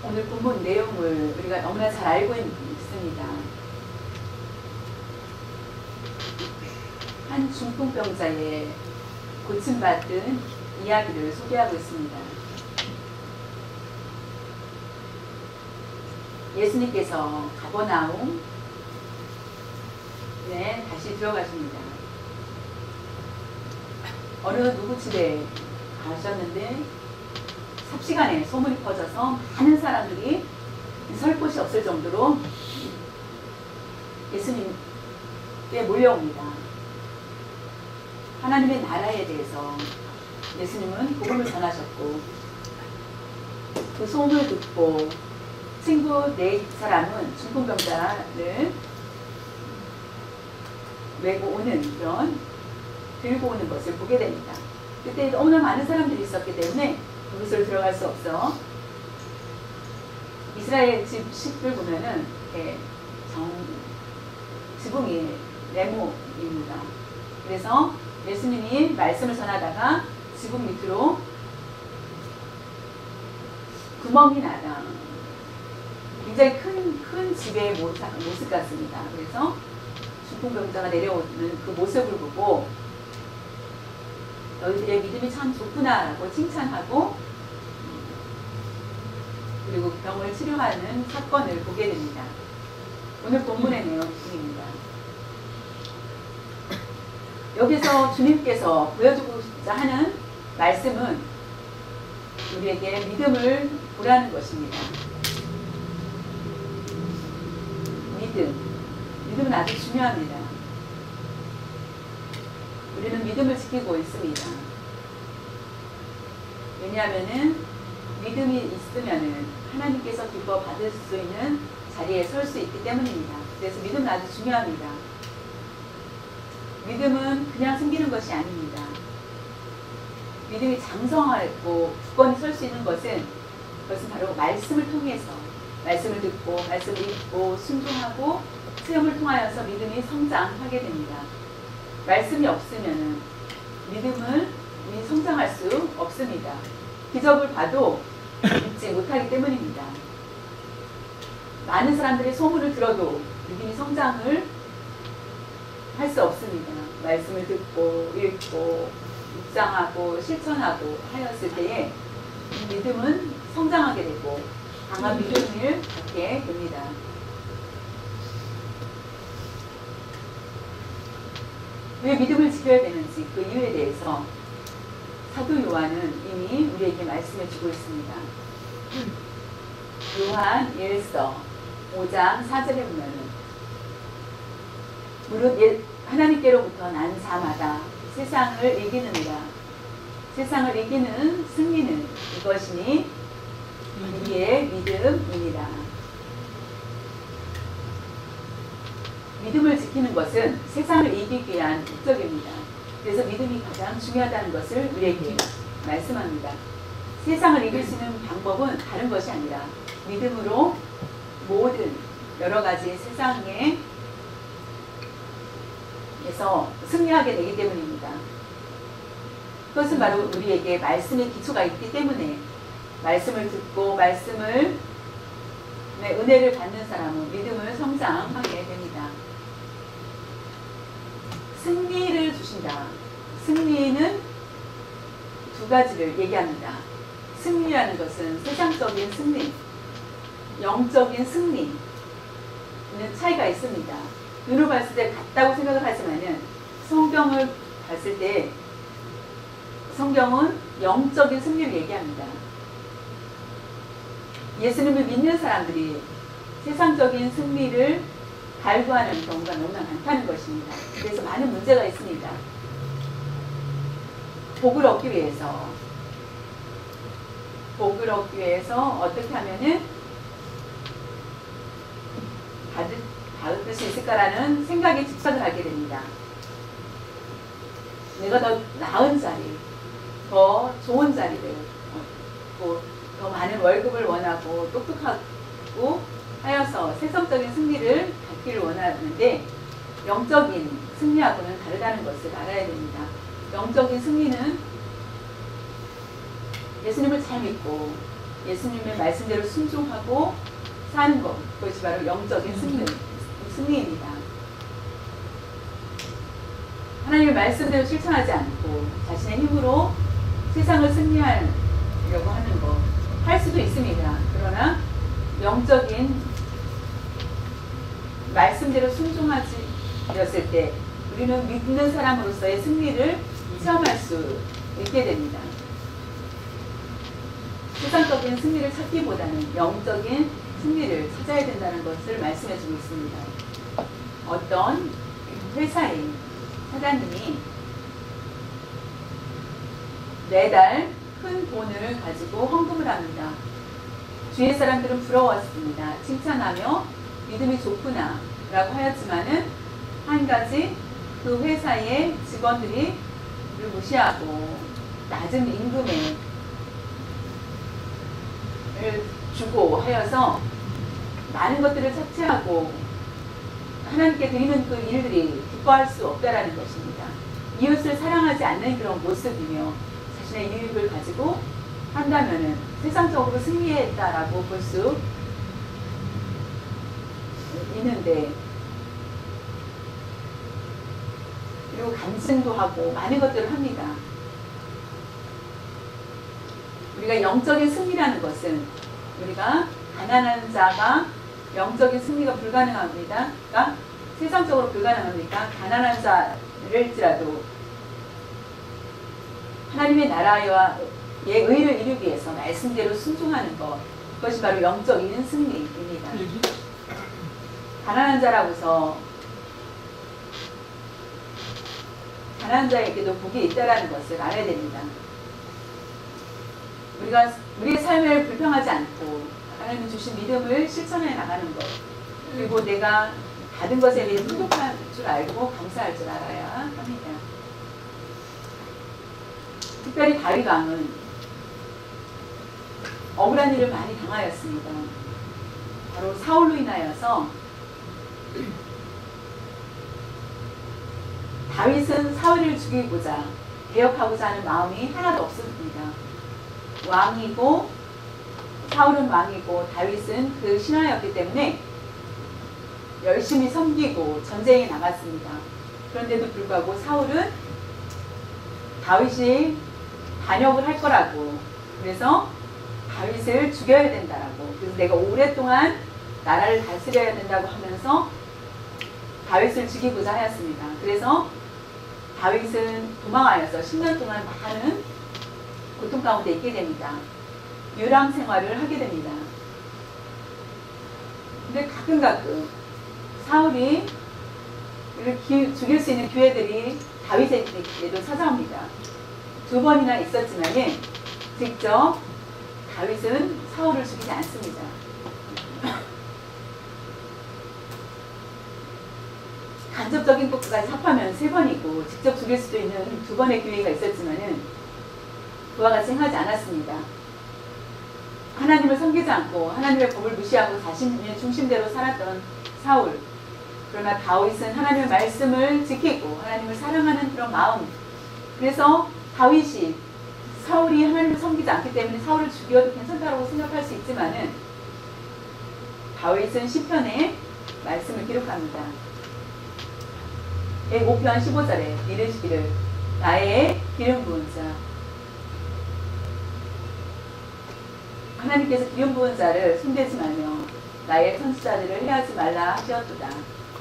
오늘 본문 내용을 우리가 너무나 잘 알고 있습니다. 한 중풍병자의 고침받은 이야기를 소개하고 있습니다. 예수님께서 가버나움에 다시 들어가십니다. 어느 누구 집에 가셨는데 삽시간에 소문이 퍼져서 많은 사람들이 설 곳이 없을 정도로 예수님께 몰려옵니다. 하나님의 나라에 대해서 예수님은 복음을 전하셨고, 그 소문을 듣고 친구 네 사람은 중풍병자를 메고 오는 그런 들고 오는 것을 보게 됩니다. 그때 너무나 많은 사람들이 있었기 때문에 그곳을 들어갈 수 없어 이스라엘 집식들 보면은 지붕이 네모입니다. 그래서 예수님이 말씀을 전하다가 지붕 밑으로 구멍이 나다. 굉장히 큰 집의 모습 같습니다. 그래서 중풍병자가 내려오는 그 모습을 보고 너희들의 믿음이 참 좋구나라고 칭찬하고, 그리고 병을 치료하는 사건을 보게 됩니다. 오늘 본문의 내용입니다. 여기서 주님께서 보여주고자 하는 말씀은 우리에게 믿음을 보라는 것입니다. 믿음은 아주 중요합니다. 우리는 믿음을 지키고 있습니다. 왜냐하면은 믿음이 있으면은 하나님께서 기뻐 받을 수 있는 자리에 설 수 있기 때문입니다. 그래서 믿음은 아주 중요합니다. 믿음은 그냥 생기는 것이 아닙니다. 믿음이 장성하고 굳건히 설 수 있는 것은 바로 말씀을 통해서, 말씀을 듣고 말씀을 읽고 순종하고 체험을 통하여서 믿음이 성장하게 됩니다. 말씀이 없으면 믿음은 성장할 수 없습니다. 기적을 봐도 믿지 못하기 때문입니다. 많은 사람들이 소문을 들어도 믿음이 성장을 할 수 없습니다. 말씀을 듣고 읽고 묵상하고 실천하고 하였을 때에 믿음은 성장하게 되고 강한 믿음을 갖게 됩니다. 왜 믿음을 지켜야 되는지 그 이유에 대해서 사도 요한은 이미 우리에게 말씀해 주고 있습니다. 요한 1서 5장 4절에 보면은 무릇 하나님께로부터 난 자마다 세상을 이기느니라. 세상을 이기는 승리는 이것이니 우리의 믿음이니라. 믿음을 지키는 것은 세상을 이기기 위한 목적입니다. 그래서 믿음이 가장 중요하다는 것을 우리에게 말씀합니다. 세상을 이길 수 있는 방법은 다른 것이 아니라 믿음으로 모든 여러 가지 세상에 에서 승리하게 되기 때문입니다. 그것은 바로 우리에게 말씀의 기초가 있기 때문에 말씀을 듣고 말씀을 은혜를 받는 사람은 믿음을 성장하게 됩니다. 승리를 주신다. 승리는 두 가지를 얘기합니다. 승리라는 것은 세상적인 승리, 영적인 승리는 차이가 있습니다. 눈으로 봤을 때 같다고 생각을 하지만은 성경을 봤을 때 성경은 영적인 승리를 얘기합니다. 예수님을 믿는 사람들이 세상적인 승리를 갈구하는 경우가 너무나 많다는 것입니다. 그래서 많은 문제가 있습니다. 복을 얻기 위해서 어떻게 하면은 받을 수 있을까라는 생각에 집착을 하게 됩니다. 내가 더 나은 자리, 더 좋은 자리를 얻고 더 많은 월급을 원하고 똑똑하고 하여서 세상적인 승리를 갖기를 원하는데 영적인 승리하고는 다르다는 것을 알아야 됩니다. 영적인 승리는 예수님을 잘 믿고 예수님의 말씀대로 순종하고 사는 것, 그것이 바로 영적인 승리입니다. 하나님의 말씀대로 실천하지 않고 자신의 힘으로 세상을 승리하려고 하는 것, 할 수도 있습니다. 그러나 영적인 말씀대로 순종하지 되었을 때 우리는 믿는 사람으로서의 승리를 체험할 수 있게 됩니다. 세상적인 승리를 찾기보다는 영적인 승리를 찾아야 된다는 것을 말씀해 주고 있습니다. 어떤 회사의 사장님이 매달 큰 돈을 가지고 헌금을 합니다. 주위 사람들은 부러웠습니다. 칭찬하며 믿음이 좋구나 라고 하였지만은 한 가지 그 회사의 직원들이 그를 무시하고 낮은 임금을 주고 하여서 많은 것들을 착취하고 하나님께 드리는 그 일들이 기뻐할 수 없다라는 것입니다. 이웃을 사랑하지 않는 그런 모습이며 자신의 유익을 가지고 한다면은 세상적으로 승리했다라고 볼 수 있는데, 그리고 간증도 하고 많은 것들을 합니다. 우리가 영적인 승리라는 것은 우리가 가난한 자가 영적인 승리가 불가능합니다. 그러니까 세상적으로 불가능합니까? 가난한 자일지라도 하나님의 나라의 의를 이루기 위해서 말씀대로 순종하는 것, 그것이 바로 영적인 승리입니다. 가난한 자라고서 가난한 자에게도 복이 있다라는 것을 알아야 됩니다. 우리가 우리의 삶을 불평하지 않고 하나님 주신 믿음을 실천해 나가는 것, 그리고 내가 받은 것에 대해 풍족할 줄 알고 감사할 줄 알아야 합니다. 특별히 다윗 왕은 억울한 일을 많이 당하였습니다. 바로 사울로 인하여서 다윗은 사울을 죽이고자 개혁하고자 하는 마음이 하나도 없었습니다. 왕이고 사울은 왕이고 다윗은 그 신하였기 때문에 열심히 섬기고 전쟁에 나갔습니다. 그런데도 불구하고 사울은 다윗이 반역을 할 거라고, 그래서 다윗을 죽여야 된다라고, 그래서 내가 오랫동안 나라를 다스려야 된다고 하면서 다윗을 죽이고자 하였습니다. 그래서 다윗은 도망하여서 10년 동안 많은 고통 가운데 있게 됩니다. 유랑 생활을 하게 됩니다. 근데 가끔 사울이 죽일 수 있는 기회들이 다윗에게도 찾아옵니다. 2번이나 있었지만은 직접 다윗은 사울을 죽이지 않습니다. 간접적인 것까지 합하면 3번이고 직접 죽일 수도 있는 2번의 기회가 있었지만은 그와 같이 행하지 않았습니다. 하나님을 섬기지 않고 하나님의 법을 무시하고 자신의 중심대로 살았던 사울, 그러나 다윗은 하나님의 말씀을 지키고 하나님을 사랑하는 그런 마음, 그래서 다윗이 사울이 하나님을 섬기지 않기 때문에 사울을 죽여도 괜찮다고 생각할 수 있지만은 다윗은 시편에 말씀을 기록합니다. 105편 15절에 이르시기를 나의 기름 부은 자, 하나님께서 기름 부은 자를 손대지 말며 나의 선지자들을 해하지 말라 하셨도다.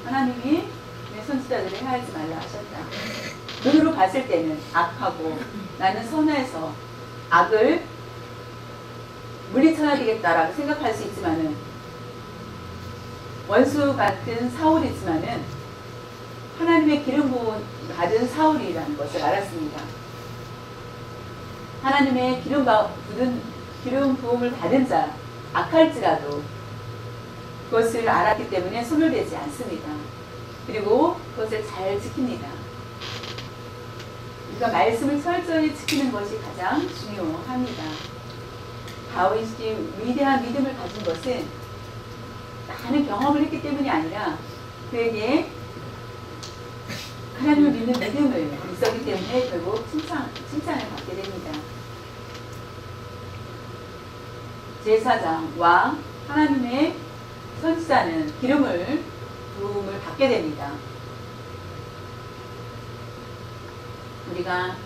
하나님이 내 선지자들을 해하지 말라 하셨다. 눈으로 봤을 때는 악하고 나는 선해서 악을 물리쳐야 되겠다라고 생각할 수 있지만은, 원수 같은 사울이지만은 하나님의 기름 부은 받은 사울이라는 것을 알았습니다. 하나님의 기름 부음을 받은 자, 악할지라도 그것을 알았기 때문에 손을 대지 않습니다. 그리고 그것을 잘 지킵니다. 우리가 말씀을 철저히 지키는 것이 가장 중요합니다. 다윗이 위대한 믿음을 가진 것은 많은 경험을 했기 때문이 아니라 그에게 하나님을 믿는 믿음을 있었기 때문에 결국 칭찬을 받게 됩니다. 제사장과 하나님의 선지자는 기름을 부음을 받게 됩니다. 우리가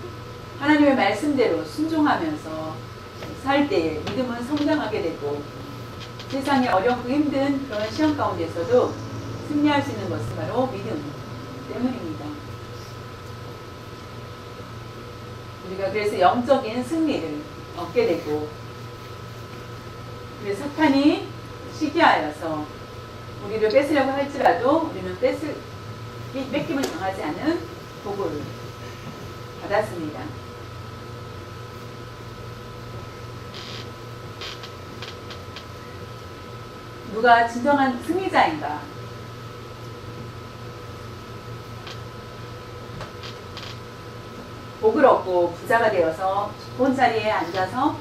하나님의 말씀대로 순종하면서 살 때에 믿음은 성장하게 되고 세상에 어렵고 힘든 그런 시험 가운데서도 승리할 수 있는 것은 바로 믿음 때문입니다. 우리가 그래서 영적인 승리를 얻게 되고, 그래서 사탄이 시기하여서 우리를 뺏으려고 할지라도 우리는 뺏김을 당하지 않은 복을 받았습니다. 누가 진정한 승리자인가? 복을 얻고 부자가 되어서 좋은 자리에 앉아서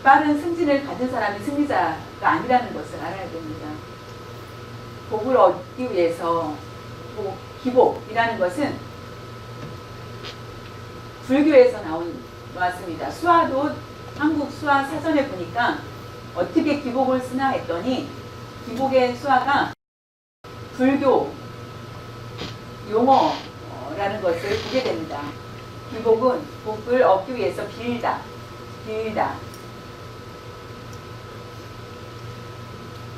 빠른 승진을 가진 사람이 승리자가 아니라는 것을 알아야 됩니다. 복을 얻기 위해서 기복이라는 것은 불교에서 나왔습니다. 수화도 한국 수화 사전에 보니까 어떻게 기복을 쓰나 했더니 기복의 수화가 불교 용어라는 것을 보게 됩니다. 기복은 복을 얻기 위해서 빌다.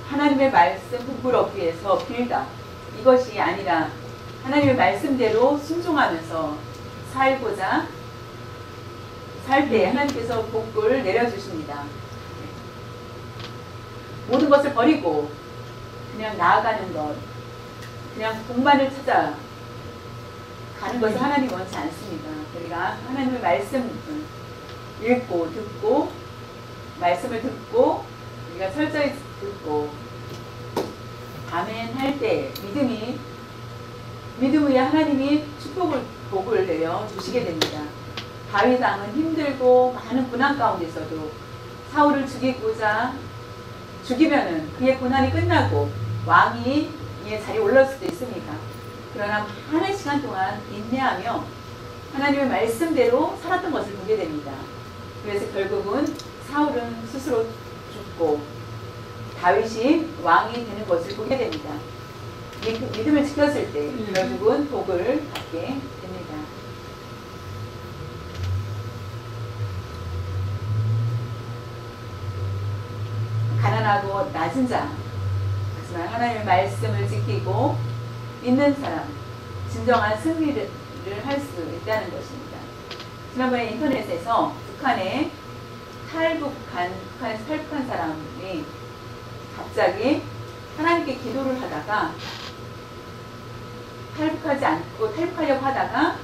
하나님의 말씀 복을 얻기 위해서 빌다. 이것이 아니라 하나님의 말씀대로 순종하면서 살고자 살 때 하나님께서 복을 내려주십니다. 모든 것을 버리고 그냥 나아가는 것, 그냥 복만을 찾아 가는 것을 하나님이 원치 않습니다. 우리가 하나님의 말씀을 읽고 듣고 말씀을 듣고 우리가 철저히 듣고 아멘 할 때 믿음 위에 하나님이 복을 내려 주시게 됩니다. 다윗 왕은 힘들고 많은 고난 가운데서도 사울을 죽이면은 그의 고난이 끝나고 왕이 자리에 올랐을 수도 있습니다. 그러나 많은 시간 동안 인내하며 하나님의 말씀대로 살았던 것을 보게 됩니다. 그래서 결국은 사울은 스스로 죽고 다윗이 왕이 되는 것을 보게 됩니다. 믿음을 지켰을 때 결국은 복을 받게 됩니다. 가난하고 낮은 자, 하지만 하나님의 말씀을 지키고 믿는 사람, 진정한 승리를 할 수 있다는 것입니다. 지난번에 인터넷에서 북한에서 탈북한 사람이 갑자기 하나님께 기도를 하다가 탈북하려고 하다가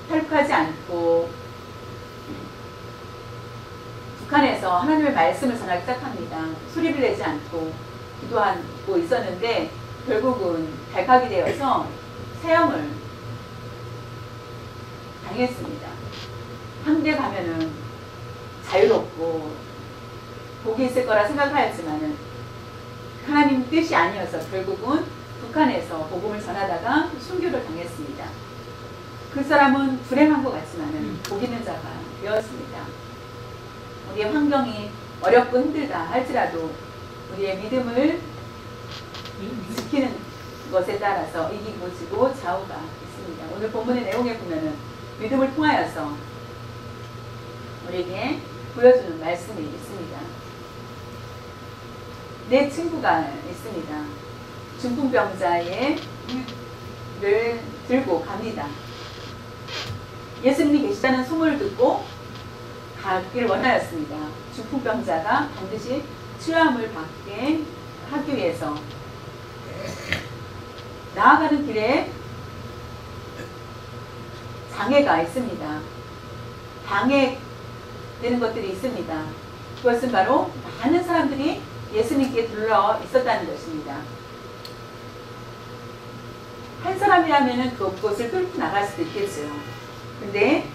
탈북하지 않고 북한에서 하나님의 말씀을 전하기 시작합니다. 소리를 내지 않고 기도하고 있었는데 결국은 발각이 되어서 사형을 당했습니다. 한국에 가면은 자유롭고 복이 있을 거라 생각하였지만은 하나님 뜻이 아니어서 결국은 북한에서 복음을 전하다가 순교를 당했습니다. 그 사람은 불행한 것 같지만은 복 있는 자가 되었습니다. 우리의 환경이 어렵고 힘들다 할지라도 우리의 믿음을 지키는 것에 따라서 이기고 지고 좌우가 있습니다. 오늘 본문의 내용에 보면은 믿음을 통하여서 우리에게 보여주는 말씀이 있습니다. 내 친구가 있습니다. 중풍병자를 들고 갑니다. 예수님이 계시다는 소문을 듣고 가기를 원하였습니다. 중풍병자가 반드시 치유함을 받게 하기 위해서 나아가는 길에 장애가 있습니다. 방해되는 것들이 있습니다. 그것은 바로 많은 사람들이 예수님께 들러 있었다는 것입니다. 한 사람이라면 그것을 뚫고 나갈 수도 있겠죠. 근데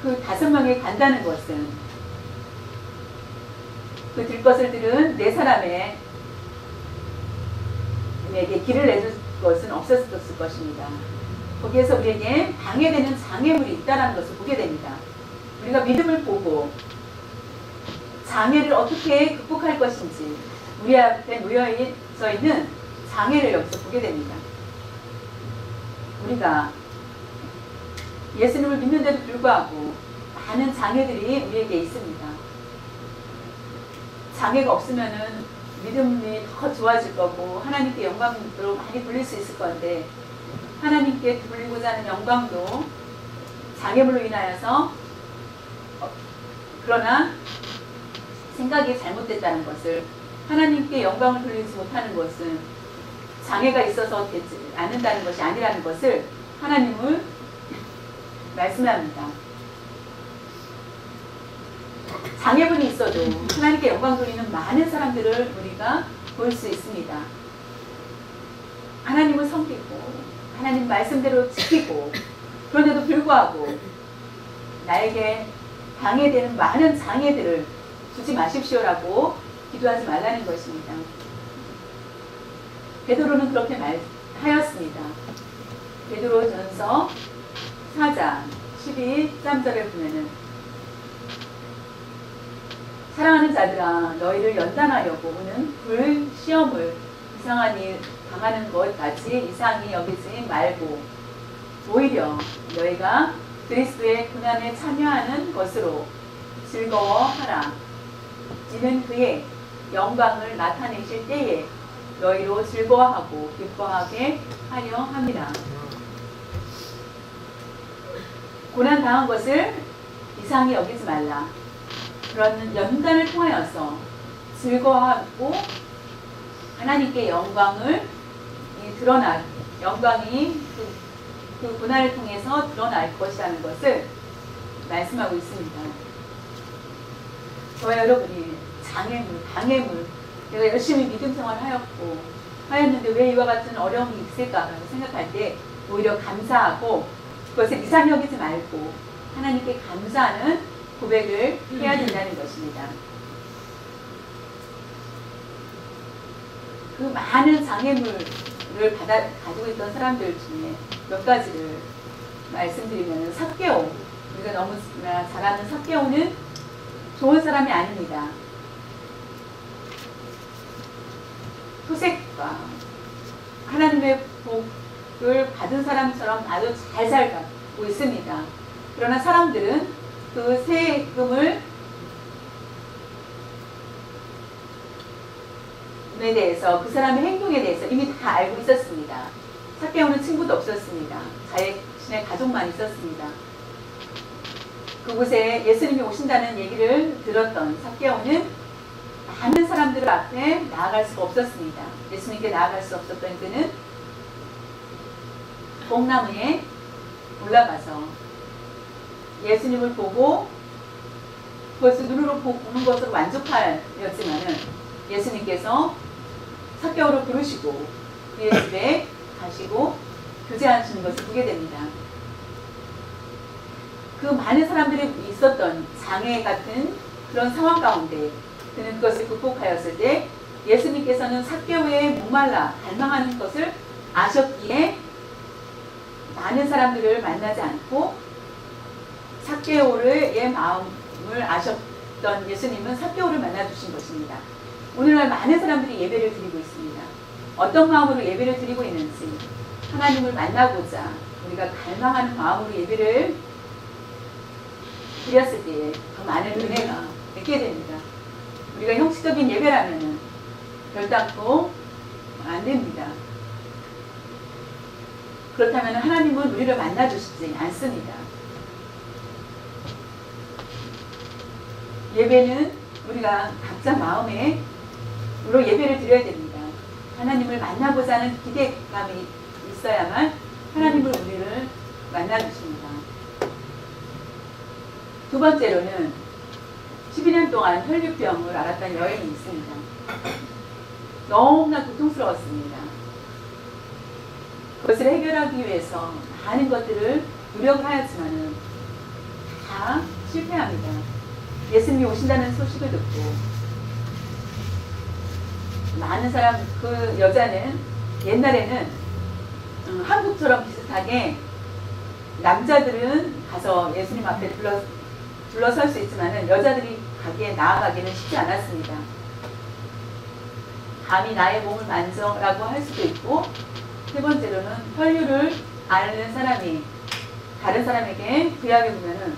그 5명이 간다는 것은 그 들것을 들은 4사람에게 길을 내줄 것은 없었을 것입니다. 거기에서 우리에게 방해되는 장애물이 있다는 것을 보게 됩니다. 우리가 믿음을 보고 장애를 어떻게 극복할 것인지 우리 앞에 놓여져 있는 장애를 여기서 보게 됩니다. 우리가 예수님을 믿는데도 불구하고 많은 장애들이 우리에게 있습니다. 장애가 없으면은 믿음이 더 좋아질 거고 하나님께 영광으로 많이 돌릴 수 있을 건데 하나님께 돌리고자 하는 영광도 장애물로 인하여서 그러나 생각이 잘못됐다는 것을 하나님께 영광을 돌리지 못하는 것은 장애가 있어서 되지 않는다는 것이 아니라는 것을 하나님을 말씀합니다. 장애물이 있어도 하나님께 영광 돌리는 많은 사람들을 우리가 볼 수 있습니다. 하나님을 섬기고 하나님 말씀대로 지키고 그런데도 불구하고 나에게 방해되는 많은 장애들을 주지 마십시오라고 기도하지 말라는 것입니다. 베드로는 그렇게 말하였습니다. 베드로전서 4장 12절에 보면은 사랑하는 자들아 너희를 연단하려고 오는 불 시험을 이상한 일 당하는 것까지 이상히 여기지 말고 오히려 너희가 그리스도의 고난에 참여하는 것으로 즐거워하라. 이는 그의 영광을 나타내실 때에 너희로 즐거워하고 기뻐하게 하려 합니다. 고난 당한 것을 이상히 여기지 말라. 그런 연단을 통하여서 즐거워하고 하나님께 영광을 드러나 영광이 그 고난을 통해서 드러날 것이라는 것을 말씀하고 있습니다. 저와 여러분이 장애물, 방해물, 내가 열심히 믿음 생활을 하였는데 왜 이와 같은 어려움이 있을까라고 생각할 때 오히려 감사하고 그것을 이상히 여기지 말고 하나님께 감사하는 고백을 해야 된다는 것입니다. 그 많은 장애물을 가지고 있던 사람들 중에 몇 가지를 말씀드리면 삭개오, 우리가 너무 잘 아는 삭개오는 좋은 사람이 아닙니다. 토색과 하나님의 복을 받은 사람처럼 아주 잘 살고 있습니다. 그러나 사람들은 그 세금을 에 대해서 그 사람의 행동에 대해서 이미 다 알고 있었습니다. 삭개오는 친구도 없었습니다. 자신의 가족만 있었습니다. 그곳에 예수님이 오신다는 얘기를 들었던 삭개오는 많은 사람들 앞에 나아갈 수가 없었습니다. 예수님께 나아갈 수 없었던 그는 뽕나무에 올라가서 예수님을 보고 그것을 눈으로 보는 것으로 만족하였지만은 예수님께서 삭개오를 부르시고 그의 집에 가시고 교제하시는 것을 보게 됩니다. 그 많은 사람들이 있었던 장애 같은 그런 상황 가운데 그는 그것을 극복하였을 때 예수님께서는 삭개오의 목말라 갈망하는 것을 아셨기에 많은 사람들을 만나지 않고 삭개오의 마음을 아셨던 예수님은 삭개오를 만나주신 것입니다. 오늘날 많은 사람들이 예배를 드리고 있습니다. 어떤 마음으로 예배를 드리고 있는지 하나님을 만나고자 우리가 갈망하는 마음으로 예배를 드렸을 때에 더 많은 은혜가 있게 됩니다. 우리가 형식적인 예배라면 결단코 안 됩니다. 그렇다면 하나님은 우리를 만나주시지 않습니다. 예배는 우리가 각자 마음에 우로 예배를 드려야 됩니다. 하나님을 만나고자 하는 기대감이 있어야만 하나님을 우리를 만나주십니다. 두 번째로는 12년 동안 혈류병을 앓았던 여인이 있습니다. 너무나 고통스러웠습니다. 그것을 해결하기 위해서 많은 것들을 노력을 하였지만 다 실패합니다. 예수님이 오신다는 소식을 듣고 많은 사람, 그 여자는 옛날에는 한국처럼 비슷하게 남자들은 가서 예수님 앞에 둘러설 수 있지만은 여자들이 나아가기는 쉽지 않았습니다. 감히 나의 몸을 만져라고 할 수도 있고, 세 번째로는 혈류를 아는 사람이 다른 사람에게 구약에 보면은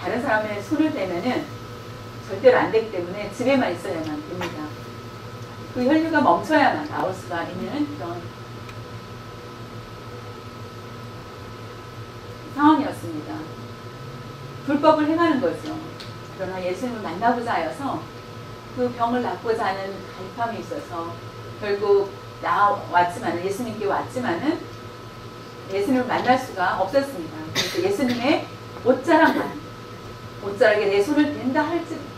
다른 사람의 손을 대면은 절대로 안 되기 때문에 집에만 있어야만 됩니다. 그 혈류가 멈춰야만 나올 수가 있는 그런 상황이었습니다. 불법을 행하는 거죠. 그러나 예수님을 만나고자 하여서 그 병을 낫고자 하는 갈팡이 있어서 결국 왔지만은 예수님께 왔지만은 예수님을 만날 수가 없었습니다. 그래서 예수님의 옷자락에 내 손을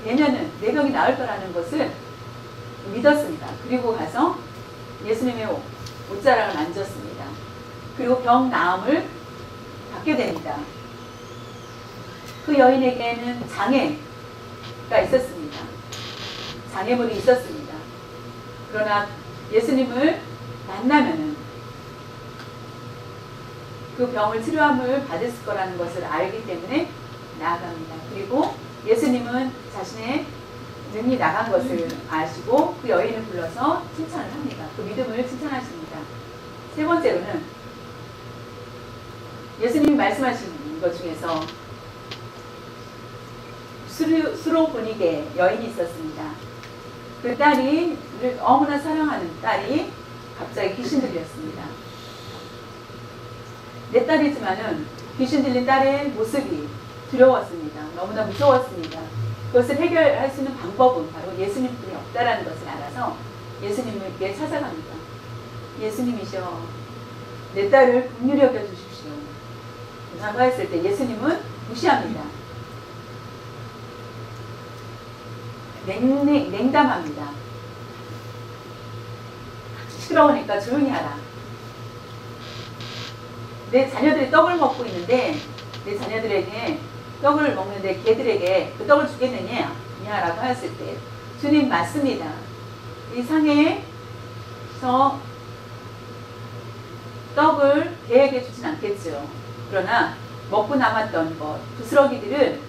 대면은 내 병이 나을 거라는 것을 믿었습니다. 그리고 가서 예수님의 옷자락을 만졌습니다. 그리고 병 나음을 받게 됩니다. 그 여인에게는 장애가 있었습니다. 장애물이 있었습니다. 그러나 예수님을 만나면은 그 병을 치료함을 받을 거라는 것을 알기 때문에 나아갑니다. 그리고 예수님은 자신의 능이 나간 것을 아시고 그 여인을 불러서 칭찬을 합니다. 그 믿음을 칭찬하십니다. 세 번째로는 예수님이 말씀하신 것 중에서 수로보니게 여인이 있었습니다. 그 딸이 너무나 사랑하는 딸이 갑자기 귀신 들렸습니다. 내 딸이지만은 귀신 들린 딸의 모습이 두려웠습니다. 너무나 무서웠습니다. 그것을 해결할 수 있는 방법은 바로 예수님뿐이 없다라는 것을 알아서 예수님께 찾아갑니다. 예수님이시여, 내 딸을 긍휼히 여겨 주십시오. 라고 했을 때 예수님은 무시합니다. 냉담합니다. 시끄러우니까 조용히 하라. 내 자녀들이 떡을 먹고 있는데 내 자녀들에게 떡을 먹는데 걔들에게 그 떡을 주겠느냐 라고 했을 때 주님 맞습니다. 이 상해에서 떡을 걔에게 주진 않겠죠. 그러나 먹고 남았던 것, 부스러기들을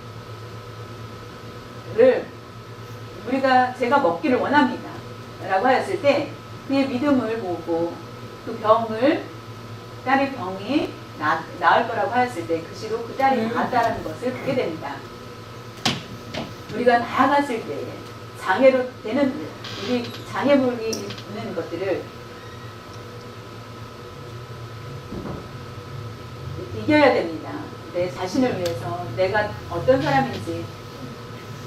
제가 먹기를 원합니다. 라고 하였을 때 그의 믿음을 보고 그 딸의 병이 나을 거라고 하였을 때 그 시로 그 딸이 나았다는 것을 보게 됩니다. 우리가 나아갔을 때 장애로 되는 우리 장애물이 있는 것들을 이겨야 됩니다. 내 자신을 위해서 내가 어떤 사람인지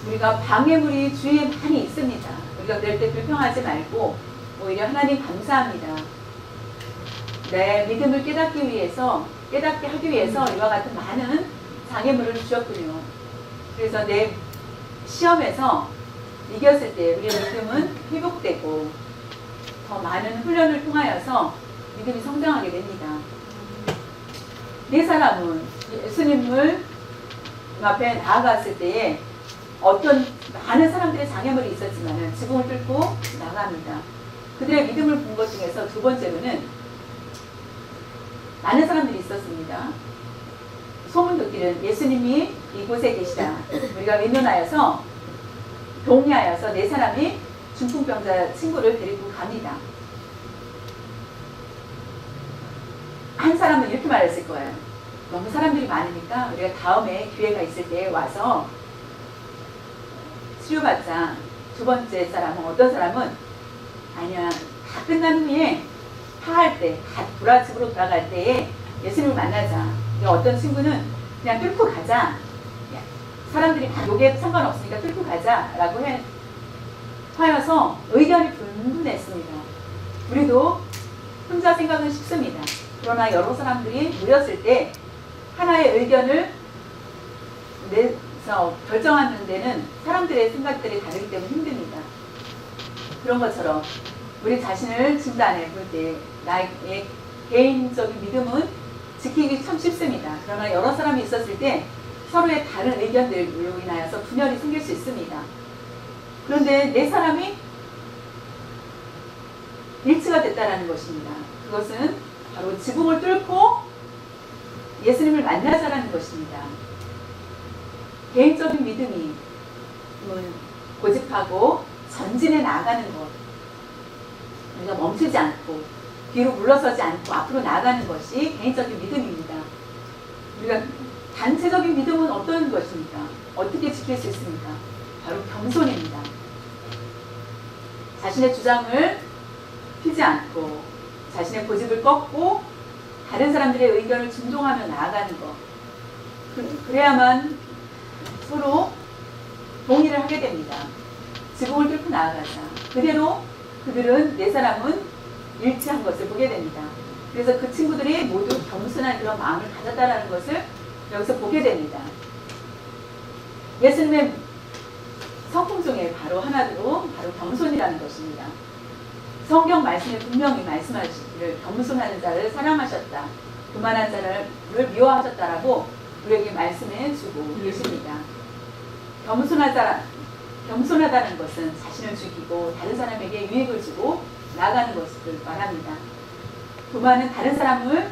우리가 방해물이 주위에 많이 있습니다. 우리가 그럴 때 불평하지 말고 오히려 하나님 감사합니다. 내 믿음을 깨닫게 하기 위해서 이와 같은 많은 장애물을 주셨군요. 그래서 내 시험에서 이겼을 때 우리의 믿음은 회복되고 더 많은 훈련을 통하여서 믿음이 성장하게 됩니다. 네 사람은 예수님을 앞에 나아갔을 때에 어떤 많은 사람들의 장애물이 있었지만 지붕을 뚫고 나갑니다. 그들의 믿음을 본 것 중에서 두 번째로는 많은 사람들이 있었습니다. 소문 듣기는 예수님이 이곳에 계시다. 우리가 외면하여서 동의하여서 네 사람이 중풍병자 친구를 데리고 갑니다. 한 사람은 이렇게 말했을 거예요. 너무 사람들이 많으니까 우리가 다음에 기회가 있을 때 와서 치료받자. 두 번째 사람은 어떤 사람은 아니야, 다 끝난 후에 파할 때, 다 집으로 돌아갈 때에 예수님을 만나자. 어떤 친구는 그냥 뚫고 가자. 사람들이 다 요게 상관없으니까 뚫고 가자. 라고 하여서 의견이 분분했습니다. 우리도 혼자 생각은 쉽습니다. 그러나 여러 사람들이 모였을 때 하나의 의견을 내서 결정하는 데는 사람들의 생각들이 다르기 때문에 힘듭니다. 그런 것처럼 우리 자신을 진단해 볼 때 나의 개인적인 믿음은 지키기 참 쉽습니다. 그러나 여러 사람이 있었을 때 서로의 다른 의견들로 인하여서 분열이 생길 수 있습니다. 그런데 네 사람이 일치가 됐다는 것입니다. 그것은 바로 지붕을 뚫고 예수님을 만나자라는 것입니다. 개인적인 믿음이 고집하고 전진해 나아가는 것, 우리가 멈추지 않고 뒤로 물러서지 않고 앞으로 나아가는 것이 개인적인 믿음입니다. 우리가 단체적인 믿음은 어떤 것입니까? 어떻게 지킬 수 있습니까? 바로 겸손입니다. 자신의 주장을 피지 않고 자신의 고집을 꺾고 다른 사람들의 의견을 존중하며 나아가는 것. 그래야만 서로 동의를 하게 됩니다. 지붕을 뚫고 나아가자. 그대로 그들은 네 사람은 일치한 것을 보게 됩니다. 그래서 그 친구들이 모두 겸손한 그런 마음을 가졌다는 것을 여기서 보게 됩니다. 예수님의 성품 중에 바로 하나로 바로 겸손이라는 것입니다. 성경 말씀에 분명히 말씀하시기를 겸손하는 자를 사랑하셨다. 교만한 자를 미워하셨다라고 우리에게 말씀해 주고 계십니다. 겸손하다는 것은 자신을 죽이고 다른 사람에게 유익을 주고 나아가는 것을 말합니다. 교만은 다른 사람을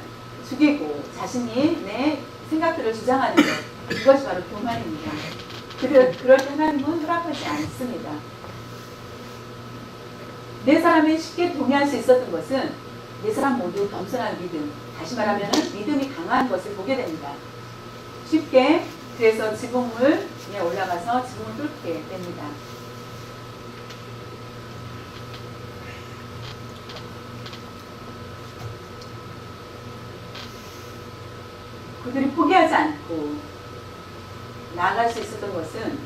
죽이고 자신이 내 생각들을 주장하는 것, 이것이 바로 교만입니다. 그럴 때 하나님은 허락하지 않습니다. 네 사람이 쉽게 동의할 수 있었던 것은 네 사람 모두 겸손한 믿음, 다시 말하면 믿음이 강한 것을 보게 됩니다. 쉽게 그래서 지붕을 위에 올라가서 지붕을 뚫게 됩니다. 그들이 포기하지 않고 나아갈 수 있었던 것은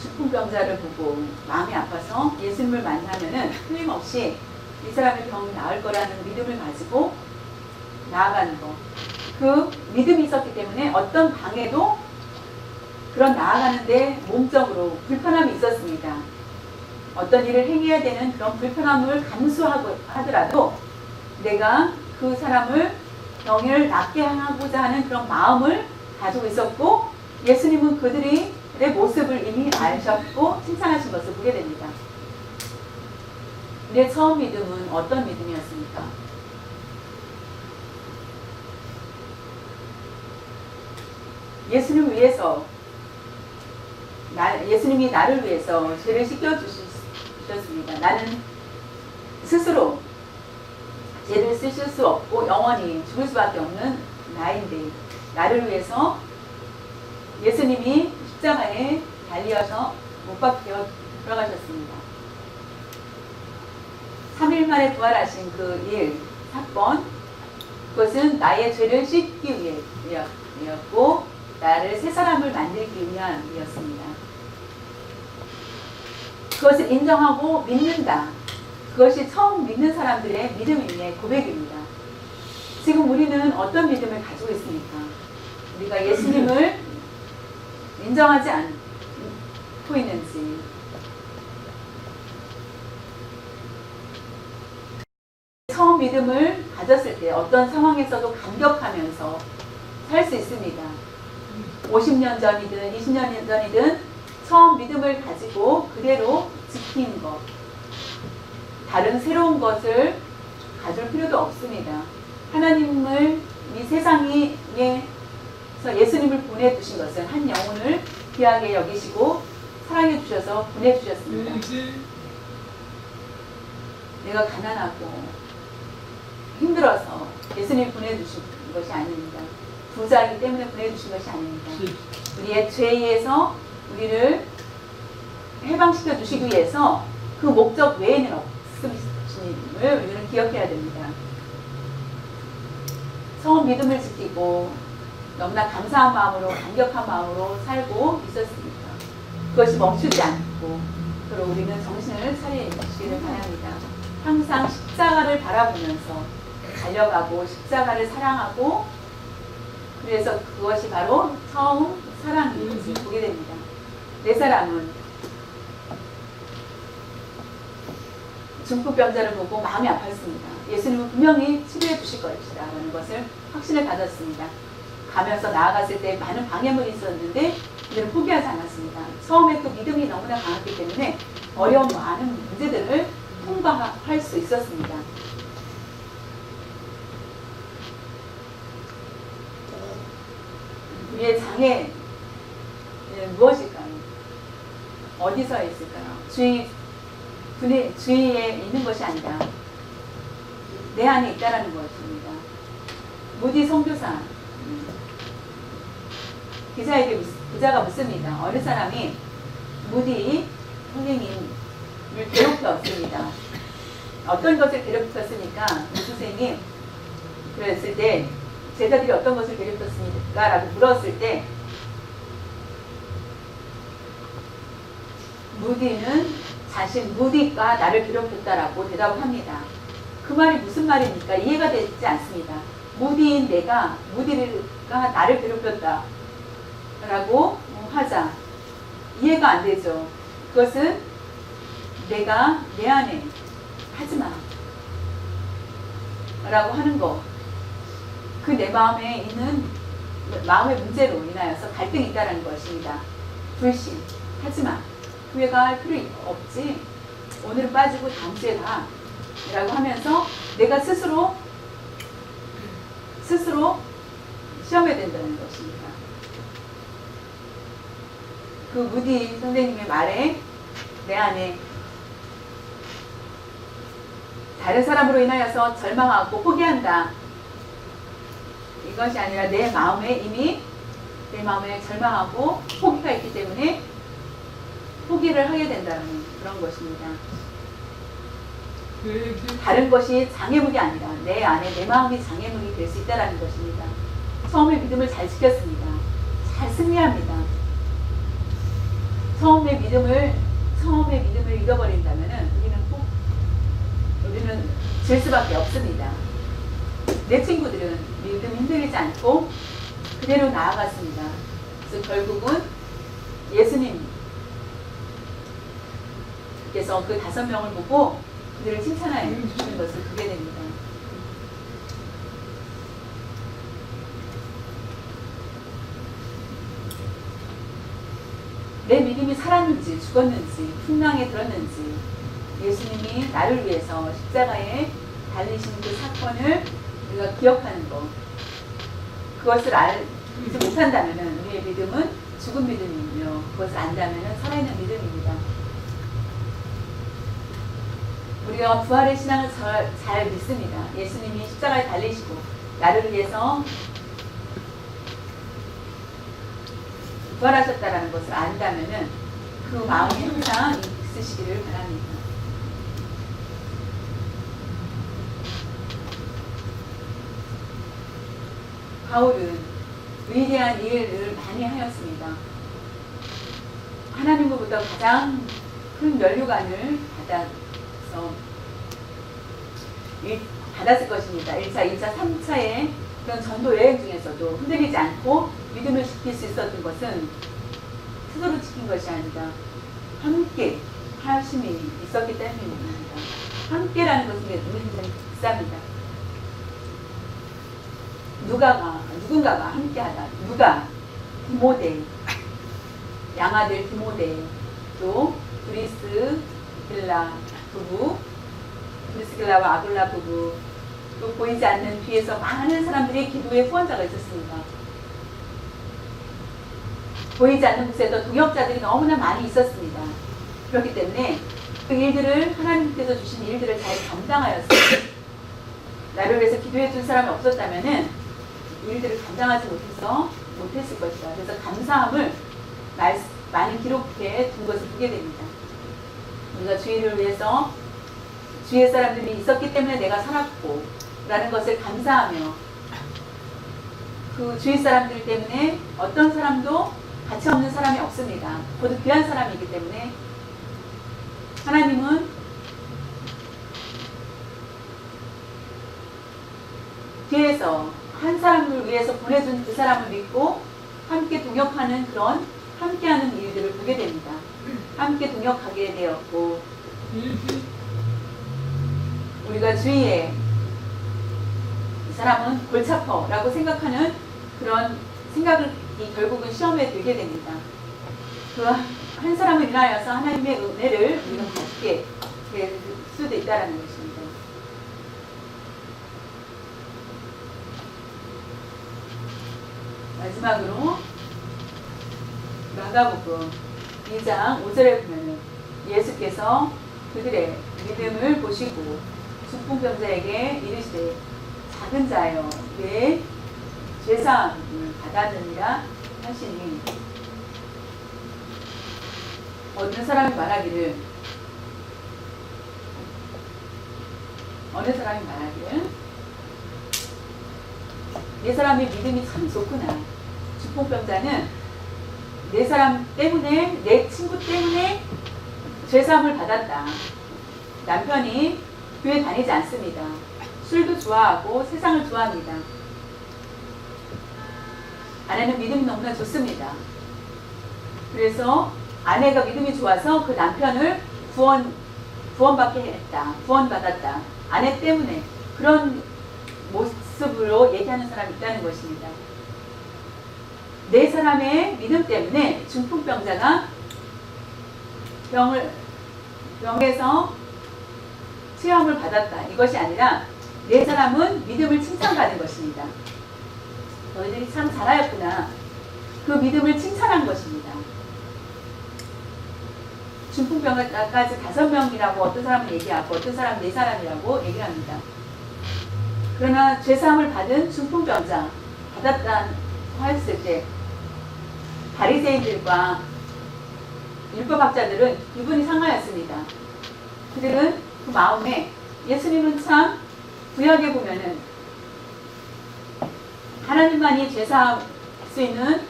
중풍병자를 보고 마음이 아파서 예수님을 만나면은 틀림없이 이 사람의 병이 나을 거라는 믿음을 가지고 나아가는 것. 그 믿음이 있었기 때문에 어떤 방해도 그런 나아가는데 몸적으로 불편함이 있었습니다. 어떤 일을 행해야 되는 그런 불편함을 감수하고 하더라도 내가 그 사람을 병을 낫게 하고자 하는 그런 마음을 가지고 있었고, 예수님은 그들의 모습을 이미 아셨고 칭찬하신 것을 보게 됩니다. 우리의 처음 믿음은 어떤 믿음이었습니까? 예수님을 위해서, 예수님이 나를 위해서 죄를 씻겨주셨습니다. 나는 스스로 죄를 쓰실 수 없고 영원히 죽을 수밖에 없는 나인데, 나를 위해서 예수님이 십자가에 달리어서 못 박혀 돌아가셨습니다. 3일 만에 부활하신 그 일, 사건, 그것은 나의 죄를 씻기 위하였고 나를 새 사람을 만들기 위함이었습니다. 그것을 인정하고 믿는다. 그것이 처음 믿는 사람들의 믿음의 고백입니다. 지금 우리는 어떤 믿음을 가지고 있습니까? 우리가 예수님을 인정하지 않고 있는지, 처음 믿음을 가졌을 때 어떤 상황에서도 감격하면서 살 수 있습니다. 50년 전이든 20년 전이든 처음 믿음을 가지고 그대로 지키는 것, 다른 새로운 것을 가질 필요도 없습니다. 하나님을 이 세상에서 예수님을 보내주신 것은 한 영혼을 귀하게 여기시고 사랑해 주셔서 보내주셨습니다. 내가 가난하고 힘들어서 예수님 보내주신 것이 아닙니다. 부자이기 때문에 보내주신 것이 아닙니다. 우리의 죄에서 우리를 해방시켜 주시기 위해서 그 목적 외에는 없음을 우리는 기억해야 됩니다. 처음 믿음을 지키고 너무나 감사한 마음으로, 감격한 마음으로 살고 있었습니다. 그것이 멈추지 않고 그리고 우리는 정신을 차리시기를 바랍니다. 항상 십자가를 바라보면서 달려가고 십자가를 사랑하고, 그래서 그것이 바로 처음 사랑인지 보게 됩니다. 네 사람은 중풍병자를 보고 마음이 아팠습니다. 예수님은 분명히 치료해 주실 것이다 라는 것을 확신을 가졌습니다. 가면서 나아갔을 때 많은 방해물이 있었는데 그들은 포기하지 않았습니다. 처음에 그 믿음이 너무나 강했기 때문에 어려운 많은 문제들을 통과할 수 있었습니다. 우리의 장애 무엇일까요? 어디서 있을까요? 주위에 있는 것이 아니라 내 안에 있다라는 것입니다. 무디 선교사 기자가 묻습니다. 어느 사람이 무디 선생님을 괴롭혔습니다. 어떤 것을 괴롭혔습니까? 선생님 그랬을 때 제자들이 어떤 것을 괴롭혔습니까? 라고 물었을 때 무디가 나를 괴롭혔다라고 대답을 합니다. 그 말이 무슨 말입니까? 이해가 되지 않습니다. 무디인 내가 무디가 나를 괴롭혔다 라고 하자 이해가 안 되죠. 그것은 내가 내 안에 하지마 라고 하는 거, 그 내 마음에 있는 마음의 문제로 인하여서 갈등이 있다는 것입니다. 불신, 하지마, 후회가 할 필요 없지, 오늘은 빠지고 다음 주에 가 라고 하면서 내가 스스로 시험해야 된다는 것입니다. 그 무디 선생님의 말에 내 안에 다른 사람으로 인하여서 절망하고 포기한다, 이것이 아니라 내 마음에 절망하고 포기가 있기 때문에 포기를 하게 된다는 그런 것입니다. 다른 것이 장애물이 아니라 내 안에 내 마음이 장애물이 될 수 있다는 것입니다. 처음에 믿음을 잘 지켰습니다. 잘 승리합니다. 처음에 믿음을 잃어버린다면 우리는 질 수밖에 없습니다. 내 친구들은 믿음이 흔들리지 않고 그대로 나아갔습니다. 그래서 결국은 예수님께서 그 5명을 보고 그들을 칭찬하여 주시는 것을 보게 됩니다. 내 믿음이 살았는지 죽었는지 풍랑에 들었는지 예수님이 나를 위해서 십자가에 달리신 그 사건을 우리가 기억하는 것, 그것을 알지 못한다면 우리의 믿음은 죽은 믿음이며 그것을 안다면 살아있는 믿음입니다. 우리가 부활의 신앙을 잘 믿습니다. 예수님이 십자가에 달리시고 나를 위해서 부활하셨다라는 것을 안다면 그 마음이 항상 있으시기를 바랍니다. 바울은 위대한 일을 많이 하였습니다. 하나님으로부터 가장 큰 면류관을 받았을 것입니다. 1차, 2차, 3차의 그런 전도 여행 중에서도 흔들리지 않고 믿음을 지킬 수 있었던 것은 스스로 지킨 것이 아니라 함께 하심이 있었기 때문입니다. 함께라는 것은 굉장히 비쌉니다. 누군가가 함께하다. 누가? 디모데, 양아들 디모데, 또 브리스길라와 아굴라 부부, 또 보이지 않는 뒤에서 많은 사람들이 기도의 후원자가 있었습니다. 보이지 않는 곳에도 동역자들이 너무나 많이 있었습니다. 그렇기 때문에 그 일들을, 하나님께서 주신 일들을 잘 감당하였습니다. 나를 위해서 기도해 준 사람이 없었다면은 일들을 감당하지 못했을 것이다. 그래서 감사함을 많이 기록해 둔 것을 보게 됩니다. 우리가 주의를 위해서 주위의 사람들이 있었기 때문에 내가 살았고 라는 것을 감사하며 그 주위 사람들 때문에 어떤 사람도 가치 없는 사람이 없습니다. 모두 귀한 사람이기 때문에 하나님은 뒤에서 한 사람을 위해서 보내준 그 사람을 믿고 함께 동역하는 그런 함께하는 일들을 보게 됩니다. 함께 동역하게 되었고 우리가 주위에 이 사람은 골치 아파라고 생각하는 그런 생각을 결국은 시험에 들게 됩니다. 그 한 사람을 인하여서 하나님의 은혜를 우리가 받게 될 수도 있다는 것입니다. 마지막으로 마가복음 2장 5절에 보면은 예수께서 그들의 믿음을 보시고 중풍병자에게 이르시되 작은 자여 내 죄사함을 받았느니라 하시니, 어느 사람이 말하기를 네 사람의 믿음이 참 좋구나. 중풍병자는 네 사람 때문에, 내 친구 때문에 죄사함을 받았다. 남편이 교회 다니지 않습니다. 술도 좋아하고 세상을 좋아합니다. 아내는 믿음이 너무나 좋습니다. 그래서 아내가 믿음이 좋아서 그 남편을 구원받게 했다. 구원받았다. 아내 때문에. 그런 모습으로 얘기하는 사람이 있다는 것입니다. 네 사람의 믿음 때문에 중풍병자가 병에서 체험을 받았다. 이것이 아니라 네 사람은 믿음을 칭찬받은 것입니다. 너희들이 참 잘하였구나. 그 믿음을 칭찬한 것입니다. 중풍병자까지 5명이라고 어떤 사람은 얘기하고 어떤 사람은 4사람이라고 얘기를 합니다. 그러나 죄사함을 받은 중풍병자 받았다고 했을 때 바리새인들과 율법학자들은 기분이 상하였습니다. 그들은 그 마음에 예수님은 참 구약에 보면은 하나님만이 죄사할 수 있는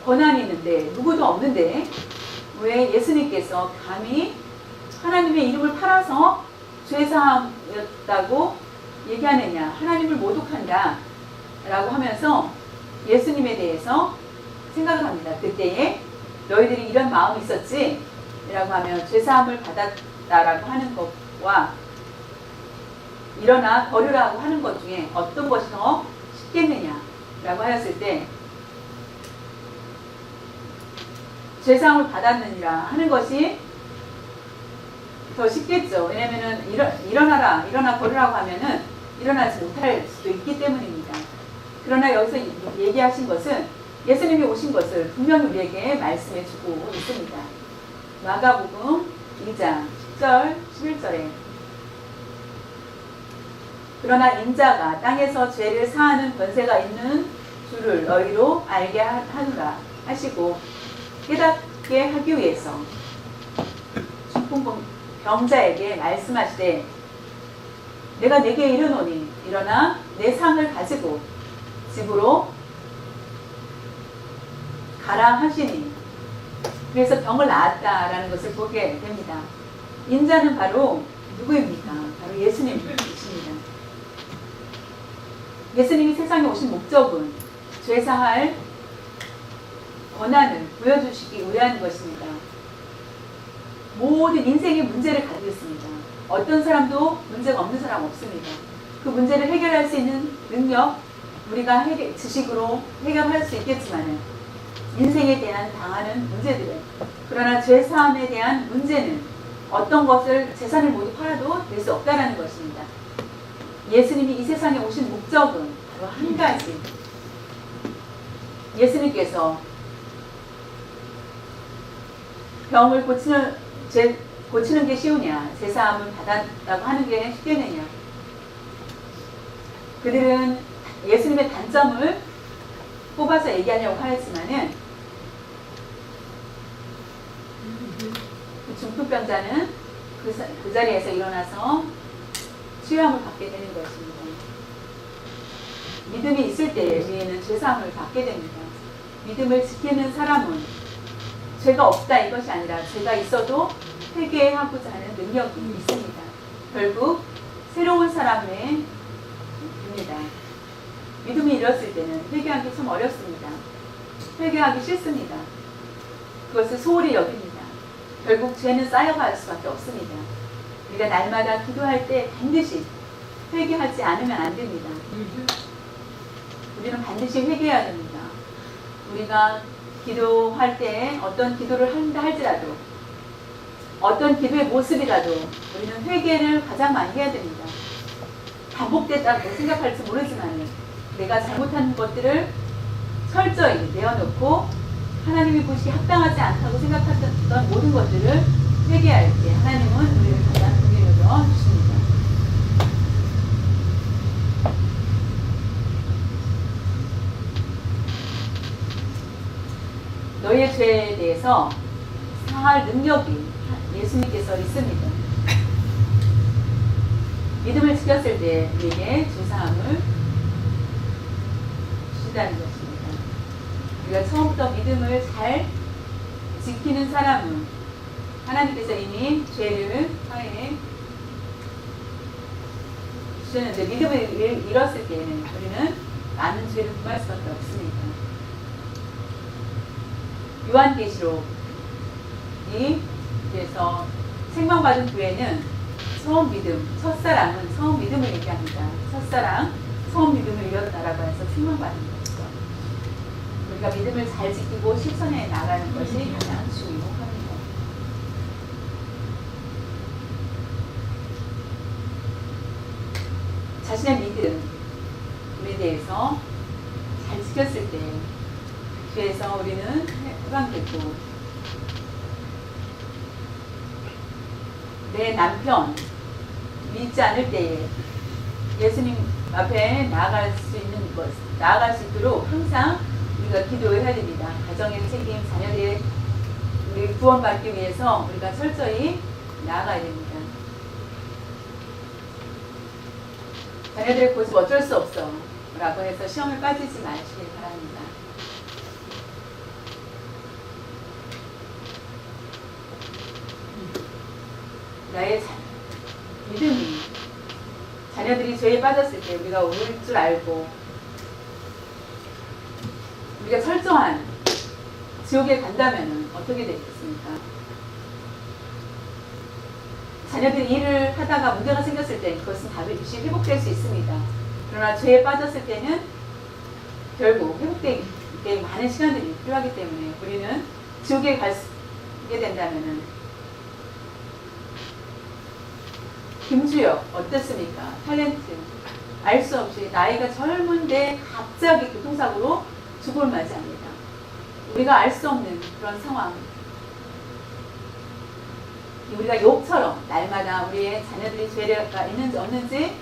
권한이 있는데 누구도 없는데 왜 예수님께서 감히 하나님의 이름을 팔아서 죄사함이었다고 얘기하느냐, 하나님을 모독한다 라고 하면서 예수님에 대해서 생각을 합니다. 그때에 너희들이 이런 마음이 있었지? 라고 하면 죄사함을 받았다라고 하는 것과 일어나 걸으라고 하는 것 중에 어떤 것이 더 쉽겠느냐 라고 하였을 때 죄사함을 받았느니라 하는 것이 더 쉽겠죠. 왜냐면은 일어나 걸으라고 하면은 일어나지 못할 수도 있기 때문입니다. 그러나 여기서 얘기하신 것은 예수님이 오신 것을 분명히 우리에게 말씀해 주고 있습니다. 마가복음 2장 10절 11절에 그러나 인자가 땅에서 죄를 사하는 권세가 있는 줄을 너희로 알게 하노라 하시고 깨닫게 하기 위해서 중풍병자에게 말씀하시되 내가 네게 이르노니 일어나 내 상을 가지고 집으로 가라 하시니, 그래서 병을 나았다라는 것을 보게 됩니다. 인자는 바로 누구입니까? 바로 예수님이십니다. 예수님이 세상에 오신 목적은 죄사할 권한을 보여주시기 위한 것입니다. 모든 인생의 문제를 가지고 있습니다. 어떤 사람도 문제가 없는 사람 없습니다. 그 문제를 해결할 수 있는 능력, 우리가 지식으로 해결할 수 있겠지만 인생에 대한 당하는 문제들은, 그러나 죄사함에 대한 문제는 어떤 것을 재산을 모두 팔아도 될 수 없다는 것입니다. 예수님이 이 세상에 오신 목적은 바로 한 가지. 예수님께서 병을 고치는 게 쉬우냐, 죄사함을 받았다고 하는 게 쉽겠느냐. 그들은 예수님의 단점을 뽑아서 얘기하려고 하였지만은 그 중풍병자는 그 자리에서 일어나서 치유함을 받게 되는 것입니다. 믿음이 있을 때 우리는 죄사함을 받게 됩니다. 믿음을 지키는 사람은 죄가 없다 이것이 아니라 죄가 있어도 회개하고자 하는 능력이 있습니다. 결국 새로운 사람의 입니다. 믿음이 잃었을 때는 회개하기 참 어렵습니다. 회개하기 싫습니다. 그것을 소홀히 여깁니다. 결국 죄는 쌓여갈 수밖에 없습니다. 우리가 날마다 기도할 때 반드시 회개하지 않으면 안 됩니다. 우리는 반드시 회개해야 됩니다. 우리가 기도할 때 어떤 기도를 한다 할지라도 어떤 기도의 모습이라도 우리는 회개를 가장 많이 해야 됩니다. 반복됐다고 생각할지 모르지만 내가 잘못한 것들을 철저히 내어놓고 하나님이 보시기에 합당하지 않다고 생각했던 모든 것들을 회개할 때 하나님은 우리를 가장 긍휼히 여겨 주십니다. 너희의 죄에 대해서 사할 능력이 예수님께서 있습니다. 믿음을 지켰을 때 우리에게 주사함을 주신다는 것입니다. 우리가 처음부터 믿음을 잘 지키는 사람은 하나님께서 이미 죄를 사해 주셨는데 믿음을 잃었을 때에는 우리는 많은 죄를 금할 수밖에 없습니다. 요한계시록이 그래서 생명받은 후에는 처음 믿음, 첫사랑은 처음 믿음을 얘기합니다. 첫사랑, 처음 믿음을 잃었다라고 해서 생명받은 것이죠. 우리가 믿음을 잘 지키고 실천해 나가는 것이 가장 중요합니다. 자신의 믿음에 대해서 잘 지켰을 때 죄에서 우리는 해방되고 내 남편 믿지 않을 때에 예수님 앞에 나아갈 수 있는 것, 나아갈 수 있도록 항상 우리가 기도해야 됩니다. 가정의 책임, 자녀들의 우리 구원받기 위해서 우리가 철저히 나아가야 됩니다. 자녀들의 고집 어쩔 수 없어 라고 해서 시험에 빠지지 마시길 바랍니다. 나의 믿음이 자녀들이 죄에 빠졌을 때 우리가 올 줄 알고 우리가 철저한 지옥에 간다면 어떻게 되겠습니까? 자녀들이 일을 하다가 문제가 생겼을 때 그것은 다시 회복될 수 있습니다. 그러나 죄에 빠졌을 때는 결국 회복되기 많은 시간들이 필요하기 때문에 우리는 지옥에 가게 된다면은 김주혁 어떻습니까? 탤런트 알 수 없이 나이가 젊은데 갑자기 교통사고로 죽음을 맞이합니다. 우리가 알 수 없는 그런 상황, 우리가 욕처럼 날마다 우리의 자녀들이 죄가 있는지 없는지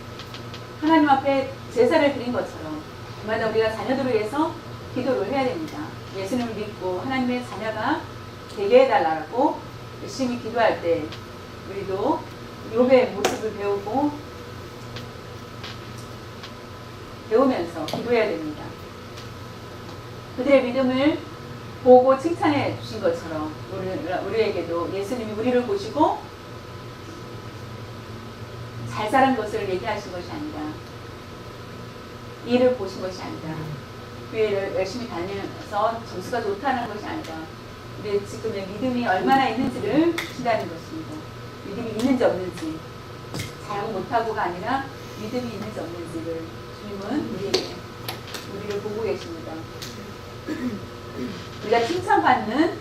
하나님 앞에 제사를 드린 것처럼 날마다 우리가 자녀들을 위해서 기도를 해야 됩니다. 예수님을 믿고 하나님의 자녀가 되게 해달라고 열심히 기도할 때 우리도 욥의 모습을 배우면서 기도해야 됩니다. 그들의 믿음을 보고 칭찬해 주신 것처럼 우리에게도 예수님이 우리를 보시고 잘 사는 것을 얘기하신 것이 아니라 일을 보신 것이 아니라 교회를 열심히 다니면서 점수가 좋다는 것이 아니라 우리 지금의 믿음이 얼마나 있는지를 보신다는 것입니다. 믿음이 있는지 없는지, 잘하고 못하고가 아니라 믿음이 있는지 없는지를 주님은 우리를 보고 계십니다. 우리가 칭찬받는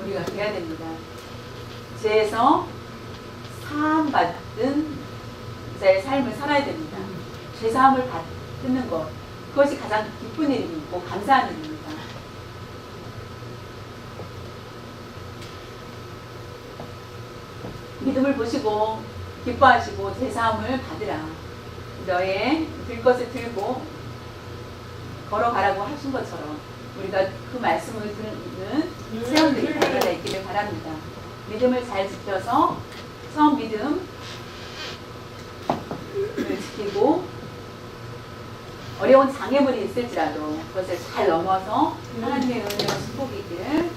우리가 돼야 됩니다. 죄에서 사함받은 자의 삶을 살아야 됩니다. 죄사함을 받는 것, 그것이 가장 기쁜 일이고 감사한 일입니다. 믿음을 보시고 기뻐하시고 제사함을 받으라. 너의 들 것을 들고 걸어가라고 하신 것처럼 우리가 그 말씀을 듣는 세원들이 달려라 있기를 바랍니다. 믿음을 잘 지켜서 처음 믿음을 지키고 어려운 장애물이 있을지라도 그것을 잘 넘어서 하나님의 은혜와 축복이 있기를